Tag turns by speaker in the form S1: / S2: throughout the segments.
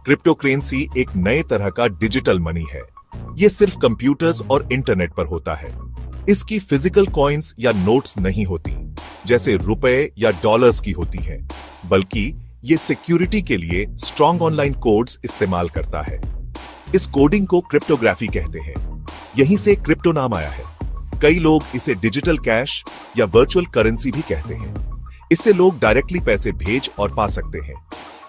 S1: Crypto currency एक नए तरह का डिजिटल मनी है। ये सिर्फ कंप्यूटर्स और इंटरनेट पर होता है। इसकी फिजिकल कॉइन्स या नोट्स नहीं होती, जैसे रुपए या डॉलर्स की होती हैं, बल्कि ये सिक्योरिटी के लिए स्ट्रॉन्ग ऑनलाइन कोड्स इस्तेमाल करता है। इस कोडिंग को क्रिप्टोग्राफी कहते हैं। यहीं से क्रिप्टो नाम आया है। कई लोग इसे डिजिटल कैश या वर्चुअल करेंसी भी कहते हैं। इससे लोग डायरेक्टली पैसे भेज और पा सकते हैं।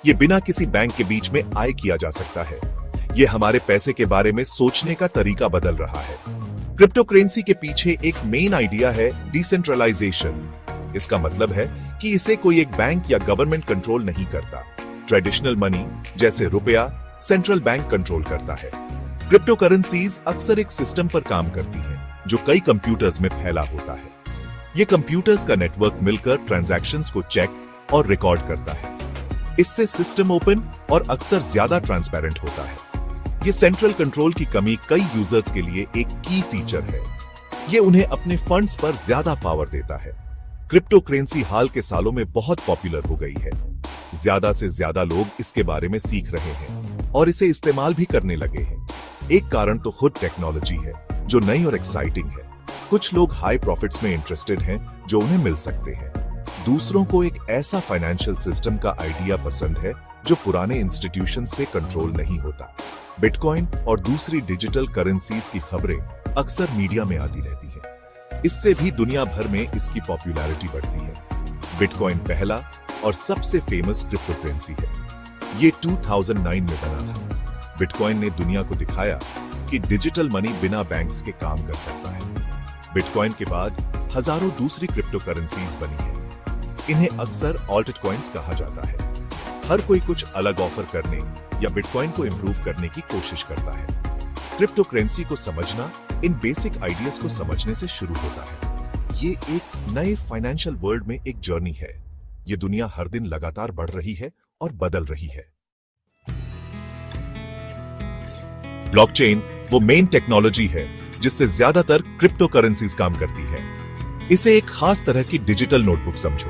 S1: ये बिना किसी बैंक के बीच में आय किया जा सकता है। ये हमारे पैसे के बारे में सोचने का तरीका बदल रहा है। क्रिप्टो करेंसी के पीछे एक मेन आइडिया है डिसेंट्रलाइजेशन। इसका मतलब है कि इसे कोई एक बैंक या गवर्नमेंट कंट्रोल नहीं करता। ट्रेडिशनल मनी जैसे रुपया सेंट्रल बैंक कंट्रोल करता है। क्रिप्टो करेंसीज अक्सर एक सिस्टम पर काम करती हैं, जो कई कंप्यूटर्स में फैला होता है। ये कंप्यूटर्स का नेटवर्क मिलकर ट्रांजैक्शंस को चेक और रिकॉर्ड करता है। इससे सिस्टम ओपन और अक्सर ज्यादा ट्रांसपेरेंट होता है। ये सेंट्रल कंट्रोल की कमी कई यूजर्स के लिए एक की फीचर है। ये उन्हें अपने फंड्स पर ज्यादा पावर देता है। क्रिप्टो करेंसी हाल के सालों में बहुत पॉपुलर हो गई है। ज्यादा से ज्यादा लोग इसके बारे में सीख रहे हैं और इसे इस्तेमाल भी करने लगे हैं। एक कारण तो खुद टेक्नोलॉजी है, जो नई और एक्साइटिंग है। कुछ लोग हाई प्रॉफिट्स में इंटरेस्टेड हैं, जो उन्हें मिल सकते हैं। दूसरों को एक ऐसा फाइनेंशियल सिस्टम का आइडिया पसंद है जो पुराने इंस्टीट्यूशन से कंट्रोल नहीं होता। बिटकॉइन और दूसरी डिजिटल करेंसीज की खबरें अक्सर मीडिया में आती रहती हैं। इससे भी दुनिया भर में इसकी पॉपुलैरिटी बढ़ती है। बिटकॉइन पहला और सबसे फेमस क्रिप्टो करेंसी है। ये 2009 में बना था। बिटकॉइन ने दुनिया को दिखाया कि डिजिटल मनी बिना बैंक्स के काम कर सकता है। बिटकॉइन के बाद हजारों दूसरी क्रिप्टो करेंसीज बनी है। इन्हें अक्सर ऑल्ट कॉइन्स कहा जाता है। हर कोई कुछ अलग ऑफर करने या बिटकॉइन को इंप्रूव करने की कोशिश करता है। क्रिप्टो करेंसी को समझना इन बेसिक आइडियाज को समझने से शुरू होता है। ये एक नए फाइनेंशियल वर्ल्ड में एक जर्नी है। ये दुनिया हर दिन लगातार बढ़ रही है और बदल रही है। ब्लॉकचेन वो मेन टेक्नोलॉजी है जिससे ज्यादातर क्रिप्टो करेंसीज काम करती है। इसे एक खास तरह की डिजिटल नोटबुक समझो।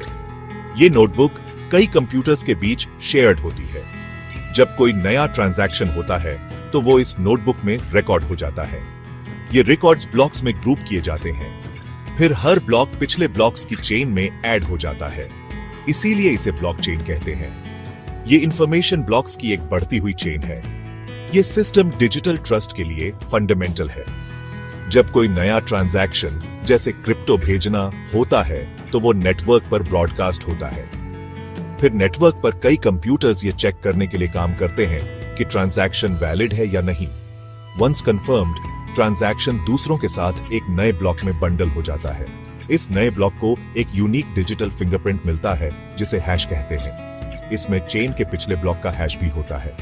S1: ये नोटबुक कई कंप्यूटर्स के बीच शेयर्ड होती है। जब कोई नया ट्रांजैक्शन होता है तो वो इस नोटबुक में रिकॉर्ड हो जाता है। ये रिकॉर्ड्स ब्लॉक्स में ग्रुप किए जाते हैं। फिर हर ब्लॉक पिछले ब्लॉक्स की चेन में ऐड हो जाता है। इसीलिए इसे ब्लॉकचेन कहते हैं। ये इंफॉर्मेशन ब्लॉक्स की एक बढ़ती हुई चेन है। ये सिस्टम डिजिटल ट्रस्ट के लिए फंडामेंटल है। जब कोई नया ट्रांजैक्शन जैसे क्रिप्टो भेजना होता है तो वो नेटवर्क पर ब्रॉडकास्ट होता है। फिर नेटवर्क पर कई कंप्यूटर्स ये चेक करने के लिए काम करते हैं कि ट्रांजैक्शन वैलिड है या नहीं। वंस कंफर्म्ड, ट्रांजैक्शन दूसरों के साथ एक नए ब्लॉक में बंडल हो जाता है। इस नए ब्लॉक को एक यूनिक डिजिटल फिंगरप्रिंट मिलता है जिसे हैश कहते हैं। इसमें चेन के पिछले ब्लॉक का हैश भी होता है।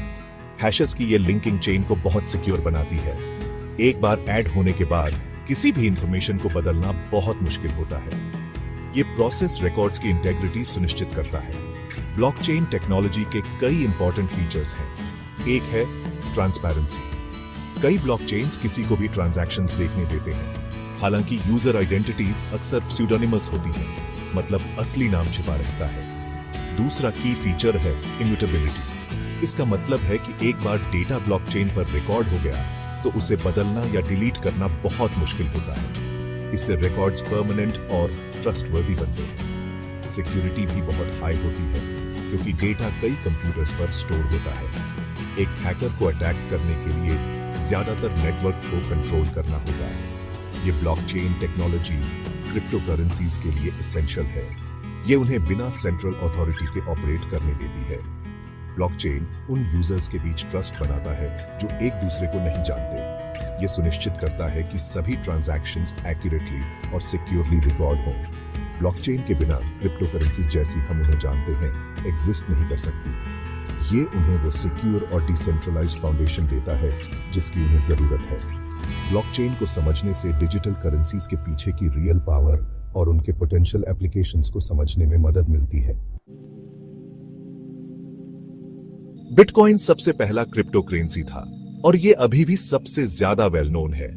S1: हैशेस की ये लिंकिंग चेन को बहुत सिक्योर बनाती है। एक बार ऐड होने के बाद किसी भी इंफॉर्मेशन को बदलना बहुत मुश्किल होता है। ये प्रोसेस रिकॉर्ड्स की इंटेग्रिटी सुनिश्चित करता है। ब्लॉकचेन टेक्नोलॉजी के कई इंपॉर्टेंट फीचर्स हैं। एक है ट्रांसपेरेंसी। कई ब्लॉकचेन्स किसी को भी ट्रांजैक्शंस देखने देते हैं। हालांकि यूजर आइडेंटिटीज अक्सर प्सेudोनिमस होती हैं, मतलब असली नाम छिपा रहता है। दूसरा की फीचर है इम्यूटेबिलिटी। इसका मतलब है कि एक बार डेटा ब्लॉकचेन पर रिकॉर्ड हो गया तो उसे बदलना या डिलीट करना बहुत मुश्किल होता है। इससे रिकॉर्ड्स परमानेंट और ट्रस्टवर्दी बनते हैं। सिक्योरिटी भी बहुत हाई होती है क्योंकि डेटा कई कंप्यूटर्स पर स्टोर होता है। एक हैकर को अटैक करने के लिए ज्यादातर नेटवर्क को कंट्रोल करना होता है। ये ब्लॉकचेन टेक्नोलॉजी क्रिप्टो करेंसीज के लिए एसेंशियल है। ये उन्हें बिना सेंट्रल अथॉरिटी के ऑपरेट करने देती है। ब्लॉकचेन उन यूजर्स के बीच ट्रस्ट बनाता है जो एक दूसरे को नहीं जानते। ये सुनिश्चित करता है कि सभी ट्रांजैक्शंस एक्यूरेटली और सिक्योरली रिकॉर्ड हों। ब्लॉकचेन के बिना क्रिप्टो करेंसीज जैसी हम उन्हें जानते हैं एग्जिस्ट नहीं कर सकती। ये उन्हें वो सिक्योर और डिसेंट्रलाइज्ड फाउंडेशन देता है जिसकी उन्हें जरूरत है। ब्लॉकचेन को समझने से डिजिटल करेंसीज के पीछे की रियल पावर और उनके पोटेंशियल एप्लीकेशंस को समझने में मदद मिलती है। बिटकॉइन सबसे पहला क्रिप्टो करेंसी था और ये अभी भी सबसे ज्यादा वेल नोन है।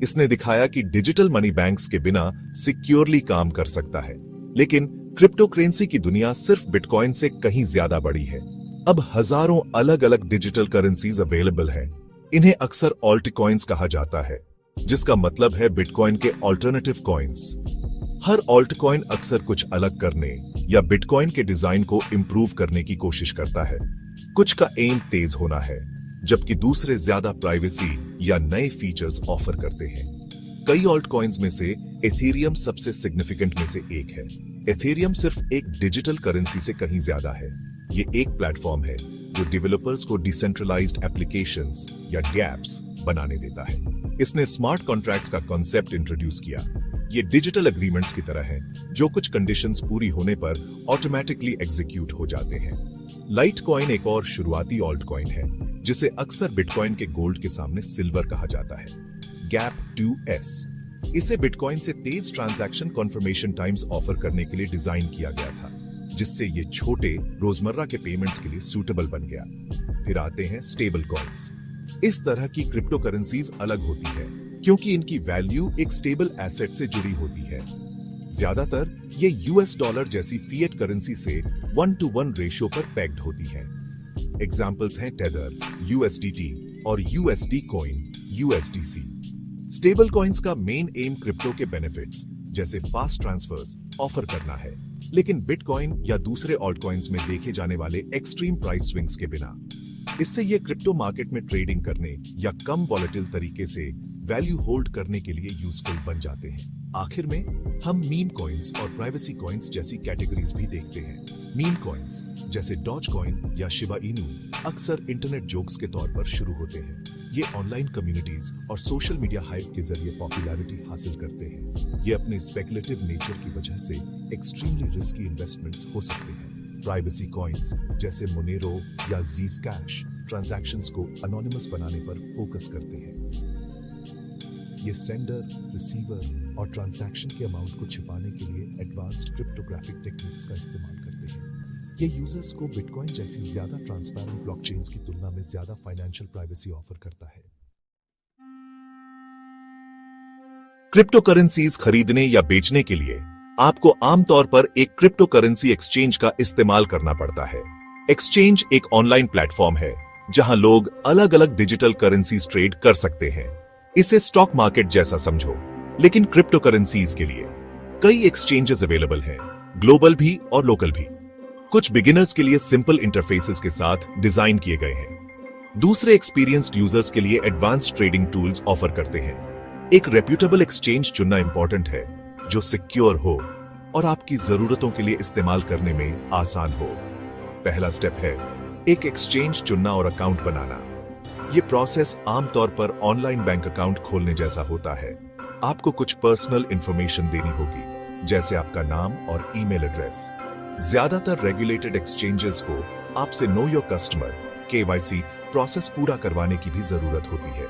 S1: इसने दिखाया कि डिजिटल मनी बैंक्स के बिना सिक्योरली काम कर सकता है। लेकिन क्रिप्टो करेंसी की दुनिया सिर्फ बिटकॉइन से कहीं ज्यादा बड़ी है। अब हजारों अलग अलग डिजिटल करेंसीज अवेलेबल हैं। इन्हें अक्सर ऑल्ट कॉइन्स कहा जाता है, जिसका मतलब है बिटकॉइन के ऑल्टरनेटिव कॉइन्स। हर ऑल्ट कॉइन अक्सर कुछ अलग करने या बिटकॉइन के डिजाइन को इंप्रूव करने की कोशिश करता है। कुछ का एम तेज होना है, जबकि दूसरे ज्यादा प्राइवेसी या नए फीचर्स ऑफर करते हैं। कई ऑल्ट कॉइन्स में से एथेरियम सबसे सिग्निफिकेंट में से एक है। एथेरियम सिर्फ एक डिजिटल करेंसी से कहीं ज्यादा है। ये एक प्लेटफॉर्म है जो डेवलपर्स को डिसेंट्रलाइज्ड एप्लीकेशंस या डैप्स बनाने देता है। इसने स्मार्ट कॉन्ट्रैक्ट्स का कॉन्सेप्ट इंट्रोड्यूस किया। ये डिजिटल एग्रीमेंट्स की तरह है, जो कुछ कंडीशंस पूरी होने पर ऑटोमेटिकली एग्जीक्यूट हो जाते हैं। लाइट कॉइन एक और शुरुआती ऑल्ट कॉइन है, जिसे अक्सर बिटकॉइन के गोल्ड के सामने सिल्वर कहा जाता है। गैप 2S इसे बिटकॉइन से तेज ट्रांजैक्शन कन्फर्मेशन टाइम्स ऑफर करने के लिए डिजाइन किया गया था, जिससे ये छोटे रोजमर्रा के पेमेंट्स के लिए सूटेबल बन गया। फिर आते हैं स्टेबल कॉइन्स। इस तरह की क्रिप्टो करेंसीज अलग होती है, क्योंकि इनकी वैल्यू एक स्टेबल एसेट से जुड़ी होती है। ज्यादातर ये यूएस डॉलर जैसी फिएट करेंसी से 1-to-1 रेशियो पर पैक्ड होती है। एग्जाम्पल्स हैं टेदर, USDT और USD coin, USDC। Stable coins का मेन एम क्रिप्टो के बेनिफिट्स जैसे फास्ट ट्रांसफर्स ऑफर करना है, लेकिन बिटकॉइन या दूसरे ऑल्ट कॉइन्स में देखे जाने वाले एक्सट्रीम प्राइस स्विंग्स के बिना। इससे ये क्रिप्टो मार्केट में ट्रेडिंग करने या कम वॉलेटिल तरीके से वैल्यू होल्ड करने के लिए यूजफुल बन जाते हैं। आखिर में हम मीम कॉइन्स और प्राइवेसी कॉइन्स जैसी कैटेगरीज भी देखते हैं। मीम कॉइन्स जैसे डॉज कॉइन या शिबा इनू अक्सर इंटरनेट जोक्स के तौर पर शुरू होते हैं। ये ऑनलाइन कम्युनिटीज और सोशल मीडिया हाइप के जरिए पॉपुलैरिटी हासिल करते हैं। ये अपने स्पेकुलेटिव नेचर की वजह से एक्सट्रीमली रिस्की इन्वेस्टमेंट्स हो सकते हैं। प्राइवेसी कॉइन्स जैसे मोनेरो या जीज कैश ट्रांजैक्शंस को अनोनिमस बनाने पर फोकस करते हैं। ये सेंडर, रिसीवर और ट्रांजैक्शन के अमाउंट को छिपाने के लिए एडवांस्ड क्रिप्टोग्राफिक टेक्निक्स का इस्तेमाल करते हैं। ये यूजर्स को बिटकॉइन जैसी ज्यादा ट्रांसपेरेंट ब्लॉकचेन्स की तुलना में ज्यादा फाइनेंशियल प्राइवेसी ऑफर करता है। क्रिप्टो करेंसीज खरीदने या बेचने के लिए आपको आमतौर पर एक क्रिप्टो करेंसी एक्सचेंज का इस्तेमाल करना पड़ता है। एक्सचेंज एक ऑनलाइन प्लेटफॉर्म है जहां लोग अलग अलग डिजिटल करेंसीज ट्रेड कर सकते हैं। इसे स्टॉक मार्केट जैसा समझो, लेकिन क्रिप्टो करेंसीज के लिए कई एक्सचेंजेस अवेलेबल हैं, ग्लोबल भी और लोकल भी। कुछ बिगिनर्स के लिए सिंपल इंटरफेसेस के साथ डिजाइन किए गए हैं। दूसरे एक्सपीरियंस्ड यूजर्स के लिए एडवांस्ड ट्रेडिंग टूल्स ऑफर करते हैं। एक रेप्यूटेबल एक्सचेंज चुनना इंपॉर्टेंट है, जो सिक्योर हो और आपकी जरूरतों के लिए इस्तेमाल करने में आसान हो। पहला स्टेप है एक एक्सचेंज चुनना और अकाउंट बनाना। यह प्रोसेस आमतौर पर ऑनलाइन बैंक अकाउंट खोलने जैसा होता है। आपको कुछ पर्सनल इंफॉर्मेशन देनी होगी, जैसे आपका नाम और ईमेल एड्रेस। ज्यादातर रेगुलेटेड एक्सचेंजेस को आपसे know your customer KYC process पूरा करवाने की भी जरूरत होती है।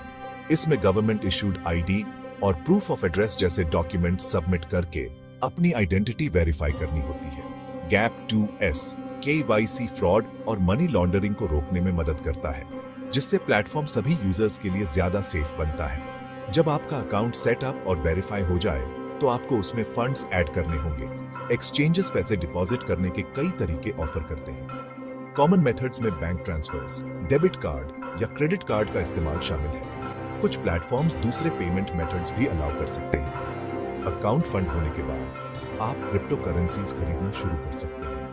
S1: इसमें गवर्नमेंट इशूड ID और प्रूफ ऑफ एड्रेस जैसे डॉक्यूमेंट सबमिट करके अपनी आइडेंटिटी वेरीफाई करनी होती है। गैप 2S KYC फ्रॉड और मनी लॉन्ड्रिंग को रोकने में मदद करता है, जिससे प्लेटफॉर्म सभी यूजर्स के लिए ज्यादा सेफ बनता है। जब आपका अकाउंट सेटअप और वेरीफाई हो जाए, तो आपको उसमें फंड्स ऐड करने होंगे। एक्सचेंजेस पैसे डिपॉजिट करने के कई तरीके ऑफर करते हैं। कॉमन मेथड्स में बैंक ट्रांसफर्स, डेबिट कार्ड या क्रेडिट कार्ड का इस्तेमाल शामिल है। कुछ प्लेटफॉर्म्स दूसरे पेमेंट मेथड्स भी अलाउ कर सकते हैं। अकाउंट फंड होने के बाद आप क्रिप्टो करेंसीज खरीदना शुरू कर सकते हैं।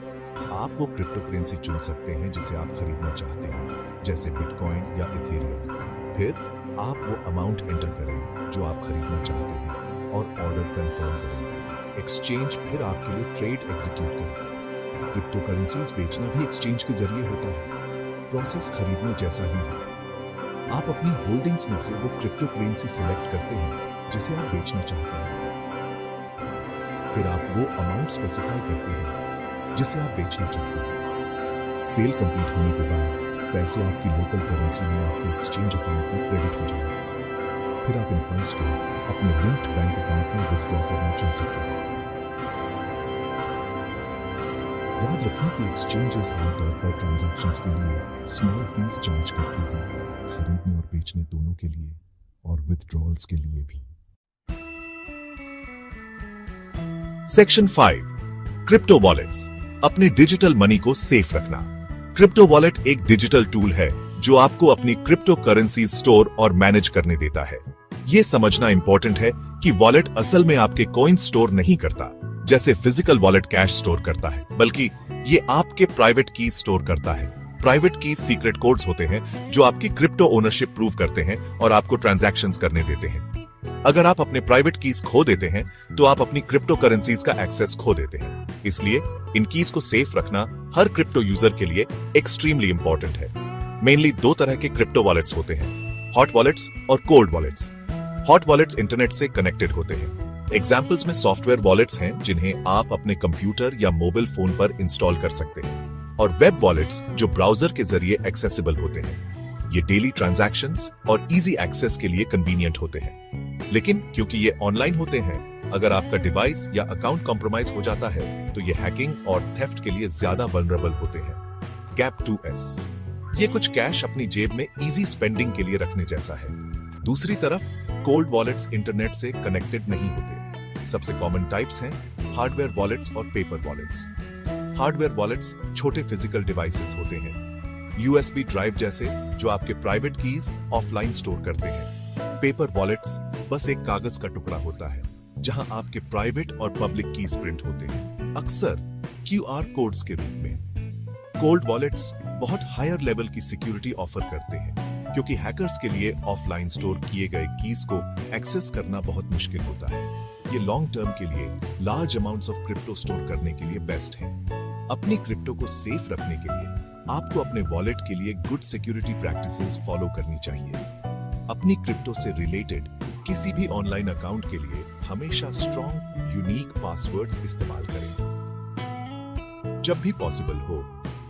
S1: आप वो क्रिप्टो करेंसी चुन सकते हैं जिसे आप खरीदना चाहते हैं, जैसे बिटकॉइन या इथेरियम। फिर आप वो अमाउंट एंटर करें जो आप खरीदना चाहते हैं और ऑर्डर कंफर्म करें। एक्सचेंज फिर आपके लिए ट्रेड एग्जीक्यूट करें। क्रिप्टो करेंसीज बेचना भी एक्सचेंज के जरिए होता है। प्रोसेस खरीदने जैसा ही है। आप अपनी होल्डिंग्स में से वो क्रिप्टो करेंसी सिलेक्ट करते हैं जिसे आप बेचना चाहते हैं। फिर आप वो अमाउंट स्पेसिफाई करते हैं जिसे आप बेचना चाहते हैं। सेल कंप्लीट होने के बाद पैसे आपकी लोकल करेंसी में आपके एक्सचेंज अकाउंट में क्रेडिट हो जाएंगे। फिर आप इन फंड्स को अपने लिंक्ड बैंक अकाउंट में विथड्रॉ करना चुन सकते हैं। याद रखें कि एक्सचेंजेस आमतौर पर ट्रांजैक्शंस के लिए स्मॉल फीस चार्ज करती हैं, खरीदने और बेचने दोनों के लिए और विथड्रॉल्स के लिए भी। सेक्शन 5 क्रिप्टो वॉलेट्स, अपने डिजिटल मनी को सेफ रखना। क्रिप्टो वॉलेट एक डिजिटल टूल है जो आपको अपनी क्रिप्टो करेंसी स्टोर और मैनेज करने देता है। यह समझना इंपॉर्टेंट है कि वॉलेट असल में आपके कॉइन स्टोर नहीं करता, जैसे फिजिकल वॉलेट कैश स्टोर करता है, बल्कि ये आपके प्राइवेट की स्टोर करता है। प्राइवेट की सीक्रेट कोड्स होते हैं जो आपकी क्रिप्टो ओनरशिप प्रूव करते हैं और आपको ट्रांजैक्शंस करने देते हैं। अगर आप अपने प्राइवेट कीज खो देते हैं तो आप अपनी क्रिप्टो करेंसीज का एक्सेस खो देते हैं। इसलिए इन कीज को सेफ रखना हर क्रिप्टो यूजर के लिए एक्सट्रीमली इंपॉर्टेंट है। मेनली दो तरह के क्रिप्टो वॉलेट्स होते हैं, हॉट वॉलेट्स और cold wallets. Hot wallets internet से कनेक्टेड होते हैं। एग्जाम्पल्स में सॉफ्टवेयर वॉलेट्स हैं जिन्हें आप अपने कंप्यूटर या मोबाइल फोन पर इंस्टॉल कर सकते हैं, और वेब वॉलेट्स जो ब्राउजर के जरिए एक्सेसिबल होते हैं। ये डेली ट्रांजैक्शंस और इजी एक्सेस के लिए कन्वीनियंट होते हैं, लेकिन क्योंकि ये ऑनलाइन होते हैं, अगर आपका डिवाइस या अकाउंट कॉम्प्रोमाइज हो जाता है तो ये हैकिंग और थेफ्ट के लिए ज्यादा वल्नरेबल होते हैं। गैप 2S, ये कुछ कैश अपनी जेब में इजी स्पेंडिंग के लिए रखने जैसा है। दूसरी तरफ कोल्ड वॉलेट्स इंटरनेट से कनेक्टेड नहीं होते। सबसे कॉमन टाइप्स हैं हार्डवेयर वॉलेट्स और पेपर वॉलेट्स। हार्डवेयर वॉलेट्स छोटे फिजिकल डिवाइसेस होते हैं, USB ड्राइव जैसे, जो आपके प्राइवेट कीज ऑफलाइन स्टोर करते हैं। पेपर वॉलेट्स बस एक कागज का टुकड़ा होता है जहां आपके प्राइवेट और पब्लिक कीज प्रिंट होते हैं, अक्सर QR कोड्स के रूप में। कोल्ड वॉलेट्स बहुत हायर लेवल की सिक्योरिटी ऑफर करते हैं क्योंकि हैकर्स के लिए ऑफलाइन स्टोर किए गए कीज को एक्सेस करना बहुत मुश्किल होता है। ये लॉन्ग टर्म के लिए large amounts of crypto store करने के लिए बेस्ट है। अपनी क्रिप्टो को सेफ रखने के लिए आपको अपने वॉलेट के लिए गुड सिक्योरिटी प्रैक्टिसेस फॉलो करनी चाहिए। अपनी क्रिप्टो से रिलेटेड किसी भी ऑनलाइन अकाउंट के लिए हमेशा स्ट्रॉन्ग यूनिक पासवर्ड्स इस्तेमाल करें। जब भी पॉसिबल हो,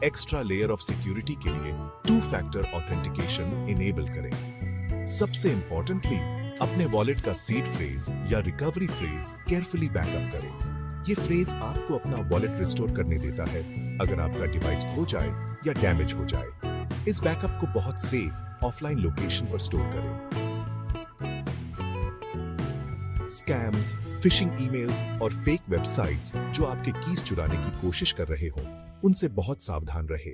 S1: एक्स्ट्रा लेयर ऑफ सिक्योरिटी के लिए 2-फैक्टर ऑथेंटिकेशन इनेबल करें। सबसे इंपॉर्टेंटली, अपने वॉलेट का सीड फ्रेज या रिकवरी फ्रेज केयरफुली बैकअप करें। ये फ्रेज आपको अपना वॉलेट रिस्टोर करने देता है अगर आपका डिवाइस खो जाए या डैमेज हो जाए। इस बैकअप को बहुत सेफ ऑफलाइन लोकेशन पर स्टोर करें। स्कैम्स, फिशिंग ईमेल्स और फेक वेबसाइट्स जो आपके कीज चुराने की कोशिश कर रहे हो, उनसे बहुत सावधान रहे।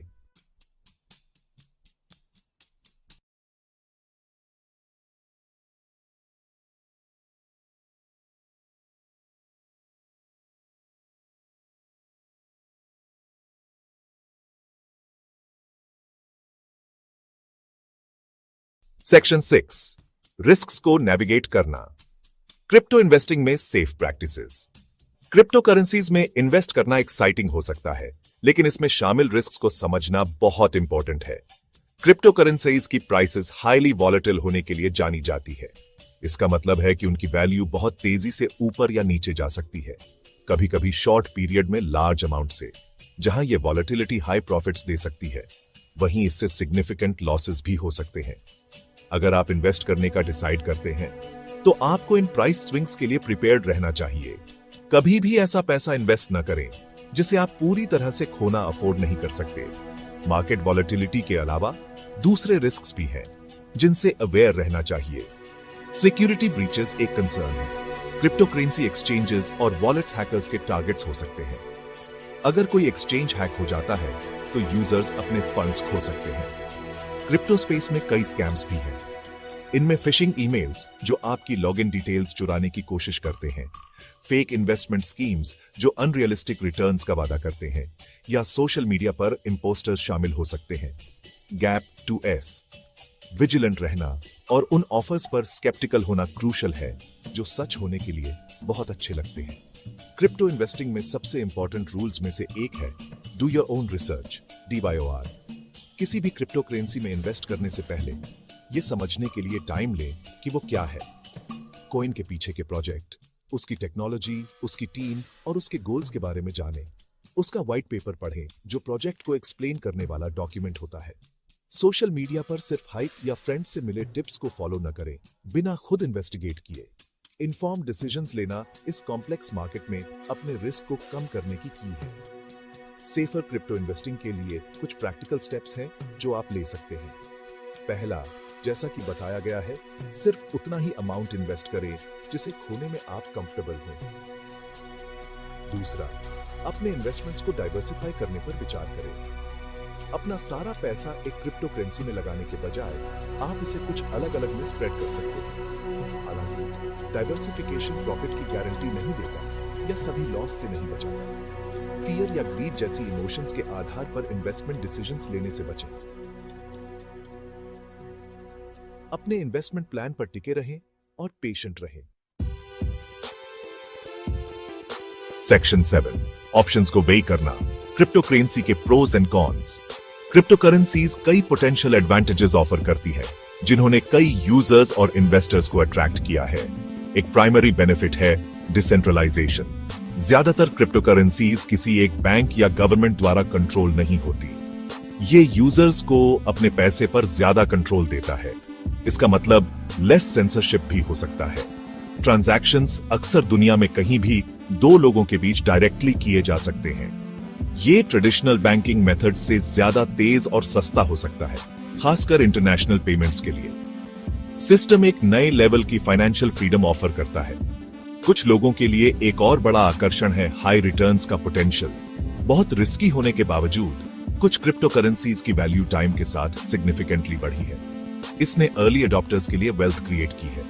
S1: सेक्शन 6, रिस्क्स को नेविगेट करना। क्रिप्टो इन्वेस्टिंग में सेफ प्रैक्टिसेस। क्रिप्टो करेंसीज में इन्वेस्ट करना एक्साइटिंग हो सकता है, लेकिन इसमें शामिल रिस्क्स को समझना बहुत इंपॉर्टेंट है। क्रिप्टो करेंसीज की प्राइसेस हाईली वॉलेटिल होने के लिए जानी जाती है। इसका मतलब है कि उनकी वैल्यू बहुत तेजी से ऊपर या नीचे जा सकती है, कभी कभी शॉर्ट पीरियड में लार्ज अमाउंट से। जहां यह वॉलेटिलिटी हाई प्रॉफिट्स दे सकती है, वहीं इससे सिग्निफिकेंट लॉसेस भी हो सकते हैं। अगर आप इन्वेस्ट करने का डिसाइड करते हैं तो आपको इन प्राइस स्विंग्स के लिए प्रिपेयर्ड रहना चाहिए। कभी भी ऐसा पैसा इन्वेस्ट न करें जिसे आप पूरी तरह से खोना अफोर्ड नहीं कर सकते। मार्केट वॉलेटिलिटी के अलावा दूसरे रिस्क्स भी हैं जिनसे अवेयर रहना चाहिए। सिक्योरिटी ब्रीचेस एक कंसर्न है। क्रिप्टो करेंसी एक्सचेंजेस और वॉलेट्स हैकर्स के टारगेट्स हो सकते हैं। अगर कोई एक्सचेंज हैक हो जाता है तो यूजर्स अपने फंड्स खो सकते हैं। क्रिप्टो स्पेस में कई स्कैम्स भी हैं। इनमें फिशिंग ईमेल्स जो आपकी लॉगिन डिटेल्स चुराने की कोशिश करते हैं, फेक इन्वेस्टमेंट स्कीम्स जो अनरियलिस्टिक रिटर्न्स का वादा करते हैं, या सोशल मीडिया पर इम्पोस्टर्स शामिल हो सकते हैं। गैप 2S, विजिलेंट रहना और उन ऑफर्स पर स्केप्टिकल होना क्रूशल है जो सच होने के लिए बहुत अच्छे लगते हैं। क्रिप्टो इन्वेस्टिंग में सबसे इंपॉर्टेंट रूल्स में से एक है do your own research, DYOR। किसी भी क्रिप्टो करेंसी में इन्वेस्ट करने से पहले यह समझने के लिए टाइम लें कि वो क्या है। कॉइन के पीछे के प्रोजेक्ट, उसकी टेक्नोलॉजी, उसकी टीम और उसके गोल्स के बारे में जानें। उसका व्हाइट पेपर पढ़ें जो प्रोजेक्ट को एक्सप्लेन करने वाला डॉक्यूमेंट होता है। सोशल मीडिया पर सिर्फ हाइप या फ्रेंड्स से मिले टिप्स को फॉलो न करें बिना खुद इन्वेस्टिगेट किए। इन्फॉर्म्ड डिसीजंस लेना इस कॉम्प्लेक्स मार्केट में अपने रिस्क को कम करने की है। सेफर क्रिप्टो इन्वेस्टिंग के लिए कुछ प्रैक्टिकल स्टेप्स हैं जो आप ले सकते हैं। पहला, जैसा कि बताया गया है, सिर्फ उतना ही अमाउंट इन्वेस्ट करें जिसे खोने में आप कंफर्टेबल हो। दूसरा, अपने इन्वेस्टमेंट्स को डाइवर्सिफाई करने पर विचार करें। अपना सारा पैसा एक क्रिप्टो करेंसी में लगाने के बजाय आप इसे कुछ अलग अलग में स्प्रेड कर सकते हैं। हालांकि डाइवर्सिफिकेशन प्रॉफिट की गारंटी नहीं देता या सभी लॉस से नहीं बचाता। फियर या ग्रीड जैसी इमोशंस के आधार पर इन्वेस्टमेंट डिसीजंस लेने से बचें। अपने इन्वेस्टमेंट प्लान पर टिके रहें और पेशेंट रहें। सेक्शन 7, ऑप्शंस को वेई करना। क्रिप्टो करेंसी के pros and cons. Cryptocurrencies कई पोटेंशियल एडवांटेजेस ऑफर करती है जिन्होंने कई यूजर्स और इन्वेस्टर्स को अट्रैक्ट किया है। एक प्राइमरी बेनिफिट है डिसेंट्रलाइजेशन। ज्यादातर क्रिप्टो करेंसीज किसी एक बैंक या गवर्नमेंट द्वारा कंट्रोल नहीं होती। ये यूजर्स को अपने पैसे पर ज्यादा कंट्रोल देता है। इसका मतलब लेस सेंसरशिप भी हो सकता है। ट्रांजैक्शंस अक्सर दुनिया में कहीं भी दो लोगों के बीच डायरेक्टली किए जा सकते हैं। ये ट्रेडिशनल बैंकिंग मेथड से ज्यादा तेज और सस्ता हो सकता है, खासकर इंटरनेशनल पेमेंट्स के लिए। सिस्टम एक नए लेवल की फाइनेंशियल फ्रीडम ऑफर करता है। कुछ लोगों के लिए एक और बड़ा आकर्षण है हाई रिटर्न्स का पोटेंशियल। बहुत रिस्की होने के बावजूद कुछ क्रिप्टो करेंसीज की वैल्यू टाइम के साथ सिग्निफिकेंटली बढ़ी है। इसने अर्ली अडॉप्टर्स के लिए वेल्थ क्रिएट की है।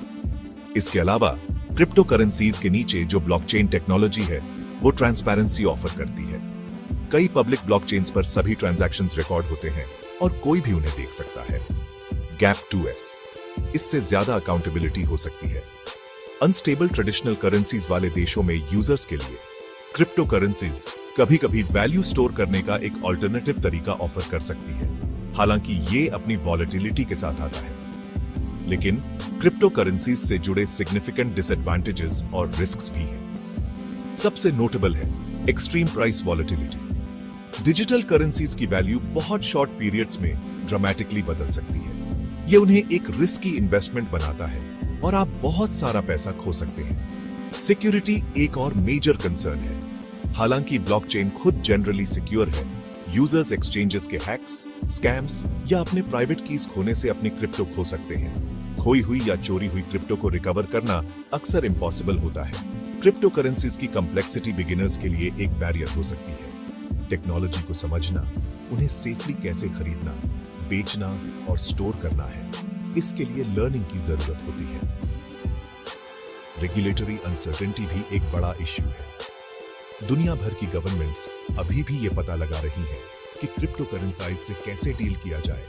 S1: इसके अलावा क्रिप्टो करेंसीज के नीचे जो ब्लॉकचेन टेक्नोलॉजी है वो ट्रांसपेरेंसी ऑफर करती है। कई पब्लिक ब्लॉकचेन्स पर सभी ट्रांजैक्शंस रिकॉर्ड होते हैं और कोई भी उन्हें देख सकता है। गैप 2S, इससे ज्यादा अकाउंटेबिलिटी हो सकती है। अनस्टेबल ट्रेडिशनल करेंसीज वाले देशों में यूजर्स के लिए क्रिप्टो करेंसीज कभी-कभी वैल्यू स्टोर करने का एक ऑल्टरनेटिव तरीका ऑफर कर सकती है। हालांकि ये अपनी वॉलेटिलिटी के साथ आता है। लेकिन क्रिप्टो करेंसीज से जुड़े सिग्निफिकेंट डिसएडवांटेजेस और रिस्क्स भी हैं। सबसे नोटेबल है extreme price volatility. Digital currencies की वैल्यू बहुत शॉर्ट पीरियड्स में ड्रामेटिकली बदल सकती है। ये उन्हें एक रिस्की इन्वेस्टमेंट बनाता है और आप बहुत सारा पैसा खो सकते हैं। सिक्योरिटी एक और मेजर कंसर्न है। हालांकि ब्लॉकचेन खुद जनरली सिक्योर है, यूजर्स एक्सचेंजेस के हैक्स, स्कैम्स या अपने प्राइवेट कीज खोने से अपनी क्रिप्टो खो सकते हैं। खोई हुई या चोरी हुई क्रिप्टो को रिकवर करना अक्सर इम्पॉसिबल होता है। क्रिप्टो करेंसीज की कॉम्प्लेक्सिटी बिगिनर्स के लिए एक बैरियर हो सकती है। टेक्नोलॉजी को समझना, उन्हें सेफली कैसे खरीदना, बेचना और स्टोर करना है, इसके लिए लर्निंग की जरूरत होती है। रेगुलेटरी अनसर्टेनिटी भी एक बड़ा इश्यू है। दुनिया भर की गवर्नमेंट्स अभी भी ये पता लगा रही हैं कि क्रिप्टो करेंसीज से कैसे डील किया जाए।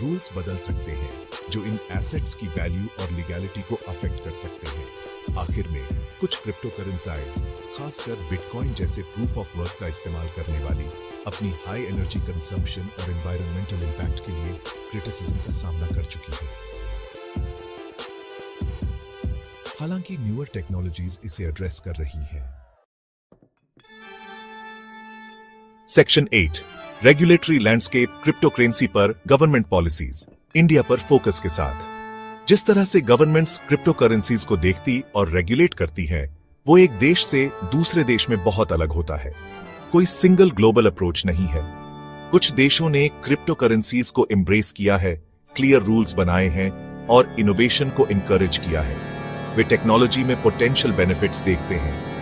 S1: रूल्स बदल सकते हैं जो इन एसेट्स की वैल्यू और लीगैलिटी को अफेक्ट कर सकते हैं। आखिर में कुछ क्रिप्टो करेंसीज, खासकर बिटकॉइन जैसे प्रूफ ऑफ वर्क का इस्तेमाल करने वाली, अपनी हाई एनर्जी कंजम्पशन और एनवायरमेंटल इंपैक्ट के लिए क्रिटिसिज्म का सामना कर चुकी है। हालांकि न्यूअर टेक्नोलॉजीज इसे एड्रेस कर रही हैं। Section 8, regulatory landscape crypto currency पर गवर्नमेंट पॉलिसीज। इंडिया पर फोकस के साथ जिस तरह से गवर्नमेंट्स क्रिप्टो करेंसीज को देखती और रेगुलेट करती हैं, वो एक देश से दूसरे देश में बहुत अलग होता है। कोई सिंगल ग्लोबल अप्रोच नहीं है। कुछ देशों ने क्रिप्टो करेंसीज को एम्ब्रेस किया है, क्लियर रूल्स बनाए हैं और इनोवेशन को इनकरेज किया है। वे टेक्नोलॉजी में पोटेंशियल बेनिफिट्स देखते हैं।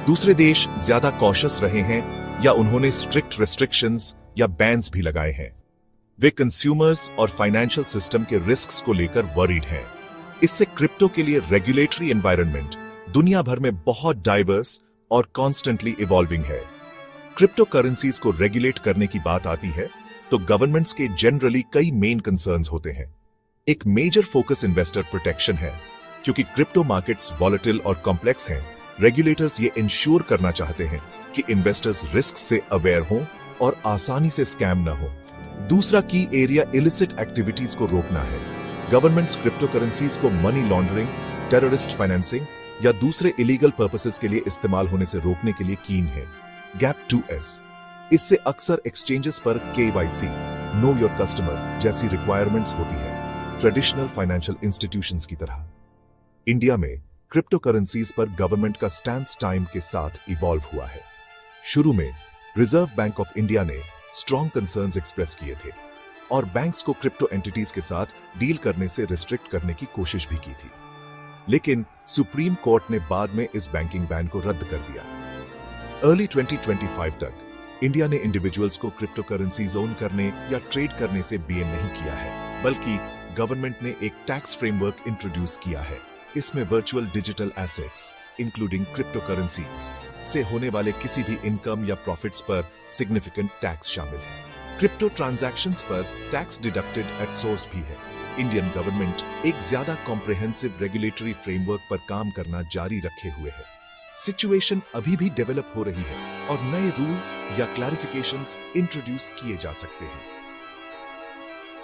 S1: दूसरे देश ज्यादा कॉशियस रहे हैं या उन्होंने स्ट्रिक्ट रेस्ट्रिक्शंस या बैन्स भी लगाए हैं। वे कंज्यूमर्स और फाइनेंशियल सिस्टम के रिस्क्स को लेकर वरीड हैं। इससे क्रिप्टो के लिए रेगुलेटरी एनवायरनमेंट दुनिया भर में बहुत डाइवर्स और कॉन्स्टेंटली इवॉल्विंग है। क्रिप्टो करेंसीज को रेगुलेट करने की बात आती है तो गवर्नमेंट्स के जनरली कई मेन कंसर्न्स होते हैं। एक मेजर फोकस इन्वेस्टर प्रोटेक्शन है। क्योंकि क्रिप्टो मार्केट्स वॉलेटिल और कॉम्प्लेक्स हैं, रेगुलेटर्स ये इंश्योर करना चाहते हैं कि इन्वेस्टर्स रिस्क से अवेयर हों और आसानी से स्कैम न हो। दूसरा की एरिया इलिसिट एक्टिविटीज को रोकना है। गवर्नमेंट्स क्रिप्टो करेंसीज को मनी लॉन्ड्रिंग, टेररिस्ट फाइनेंसिंग या दूसरे इलीगल पर्पसेस के लिए इस्तेमाल होने से रोकने के लिए कीन है। गैप 2S, इससे अक्सर एक्सचेंजेस पर KYC, नो योर कस्टमर जैसी रिक्वायरमेंट्स होती है, ट्रेडिशनल फाइनेंशियल इंस्टीट्यूशंस की तरह। इंडिया में क्रिप्टो करेंसीज पर गवर्नमेंट का स्टैंस टाइम के साथ इवॉल्व हुआ है। शुरू में रिजर्व बैंक ऑफ इंडिया ने स्ट्रॉन्ग कंसर्न्स एक्सप्रेस किए थे और बैंक्स को क्रिप्टो एंटिटीज के साथ डील करने से रिस्ट्रिक्ट करने की कोशिश भी की थी। लेकिन सुप्रीम कोर्ट ने बाद में इस बैंकिंग बैन को रद्द कर दिया। अर्ली 2025 तक इंडिया ने इंडिविजुअल्स को क्रिप्टो करेंसीज ओन करने या ट्रेड करने से बैन नहीं किया है, बल्कि गवर्नमेंट ने एक टैक्स फ्रेमवर्क इंट्रोड्यूस किया है। इसमें virtual digital assets including crypto currencies से होने वाले किसी भी इनकम या प्रॉफिट्स पर सिग्निफिकेंट टैक्स शामिल है। क्रिप्टो ट्रांजैक्शंस पर टैक्स डिडक्टेड एट सोर्स भी है। इंडियन गवर्नमेंट एक ज्यादा कॉम्प्रिहेंसिव रेगुलेटरी फ्रेमवर्क पर काम करना जारी रखे हुए है। सिचुएशन अभी भी डेवलप हो रही है और नए रूल्स या क्लैरिफिकेशंस इंट्रोड्यूस किए जा सकते हैं।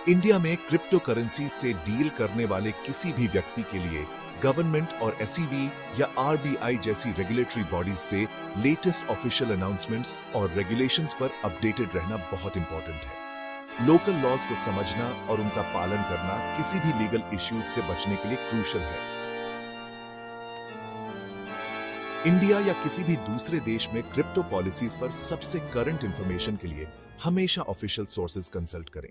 S1: इंडिया में क्रिप्टो करेंसी से डील करने वाले किसी भी व्यक्ति के लिए गवर्नमेंट और एसईबी या आरबीआई जैसी रेगुलेटरी बॉडीज से लेटेस्ट ऑफिशियल अनाउंसमेंट्स और रेगुलेशंस पर अपडेटेड रहना बहुत इंपॉर्टेंट है। लोकल लॉज को समझना और उनका पालन करना किसी भी लीगल इश्यूज से बचने के लिए क्रूशियल है। इंडिया या किसी भी दूसरे देश में क्रिप्टो पॉलिसीज पर सबसे करंट इंफॉर्मेशन के लिए हमेशा ऑफिशियल सोर्सेज कंसल्ट करें।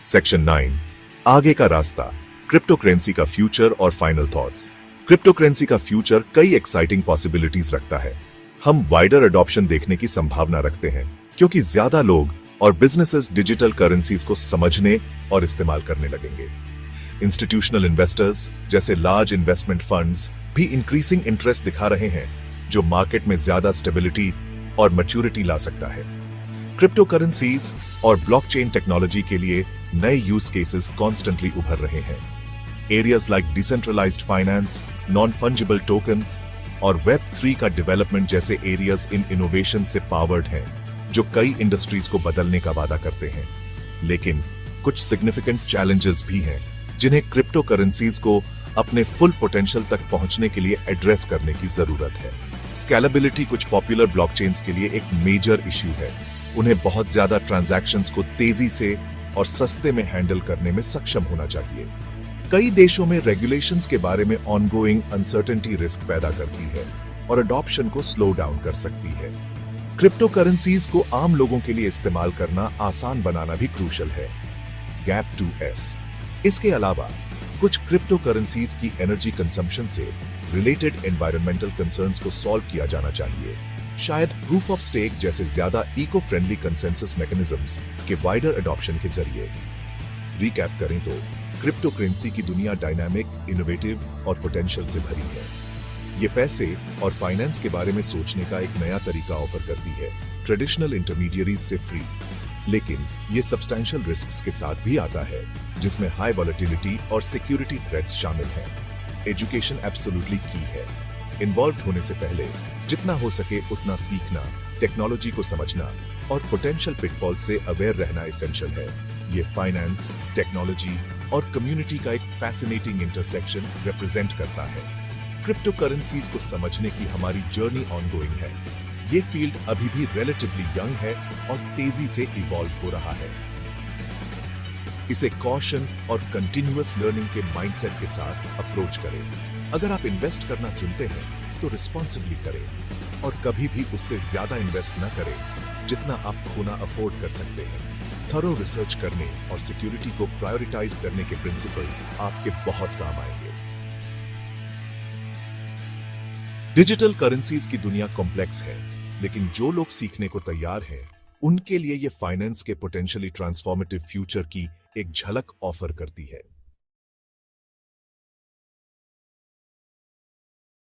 S1: सेक्शन 9, आगे का रास्ता, क्रिप्टो करेंसी का फ्यूचर और फाइनल थॉट्स। क्रिप्टो करेंसी का फ्यूचर कई एक्साइटिंग पॉसिबिलिटीज रखता है। हम वाइडर अडॉप्शन देखने की संभावना रखते हैं, क्योंकि ज्यादा लोग और बिजनेसेस डिजिटल करेंसीज को समझने और इस्तेमाल करने लगेंगे। इंस्टीट्यूशनल इन्वेस्टर्स जैसे लार्ज इन्वेस्टमेंट फंड्स भी इंक्रीजिंग इंटरेस्ट दिखा रहे हैं, जो मार्केट में ज्यादा स्टेबिलिटी और मैच्योरिटी ला सकता है। क्रिप्टो करेंसीज और ब्लॉकचेन टेक्नोलॉजी के लिए नए यूज केसेस कॉन्स्टेंटली उभर रहे हैं। Areas like decentralised finance, non fungible tokens और वेब3 का डेवलपमेंट जैसे एरियाज इन इनोवेशन से पावर्ड हैं, जो कई इंडस्ट्रीज को बदलने का वादा करते हैं। लेकिन कुछ सिग्निफिकेंट चैलेंजेस भी हैं, जिन्हें क्रिप्टो करेंसीज को अपने फुल पोटेंशियल तक पहुंचने के लिए एड्रेस करने की जरूरत है। स्केलेबिलिटी कुछ पॉपुलर ब्लॉकचेन्स के लिए एक मेजर इश्यू है। उन्हें बहुत ज्यादा ट्रांजैक्शंस को तेजी से और सस्ते में हैंडल करने में सक्षम होना चाहिए। कई देशों में रेगुलेशंस के बारे में ऑनगोइंग अनसर्टेनिटी रिस्क पैदा करती है और अडॉप्शन को स्लो डाउन कर सकती है। क्रिप्टो करेंसीज को आम लोगों के लिए इस्तेमाल करना आसान बनाना भी क्रूशियल है। Gap 2S। इसके अलावा कुछ क्रिप्टो करेंसीज की एनर्जी कंजम्पशन से रिलेटेड एनवायरमेंटल कंसर्न्स को सॉल्व किया जाना चाहिए। शायद प्रूफ ऑफ स्टेक जैसे ज्यादा इको फ्रेंडली कंसेंसस मैकेनिज्म्स के वाइडर अडॉप्शन के जरिए। रिकैप करें तो क्रिप्टो करेंसी की दुनिया डायनामिक, इनोवेटिव और पोटेंशियल से भरी है। ये पैसे और फाइनेंस के बारे में सोचने का एक नया तरीका ऑफर करती है, ट्रेडिशनल इंटरमीडियरीज से फ्री। लेकिन ये सब्सटैंशियल रिस्क्स के साथ भी आता है, जिसमें हाई वॉलेटिलिटी और सिक्योरिटी थ्रेट्स शामिल हैं। एजुकेशन एब्सोल्युटली की है। इन्वॉल्व होने से पहले जितना हो सके उतना सीखना, टेक्नोलॉजी को समझना और पोटेंशियल पिटफॉल से अवेयर रहना एसेंशियल है। ये फाइनेंस, टेक्नोलॉजी और कम्युनिटी का एक फैसिनेटिंग इंटरसेक्शन रिप्रेजेंट करता है। क्रिप्टो करेंसीज को समझने की हमारी जर्नी ऑनगोइंग है। ये फील्ड अभी भी रिलेटिवली यंग है और तेजी से इवॉल्व हो रहा है। इसे कॉशन और कंटिन्यूअस लर्निंग के माइंडसेट के साथ अप्रोच करें। अगर आप इन्वेस्ट करना चुनते हैं तो रिस्पॉन्सिबली करें और कभी भी उससे ज्यादा इन्वेस्ट न करें जितना आप खोना अफोर्ड कर सकते हैं। थरो रिसर्च करने और सिक्योरिटी को प्रायोरिटाइज करने के प्रिंसिपल्स आपके बहुत काम आएंगे। डिजिटल करेंसीज की दुनिया कॉम्प्लेक्स है, लेकिन जो लोग सीखने को तैयार हैं, उनके लिए ये फाइनेंस के पोटेंशियली ट्रांसफॉर्मेटिव फ्यूचर की एक झलक ऑफर करती है।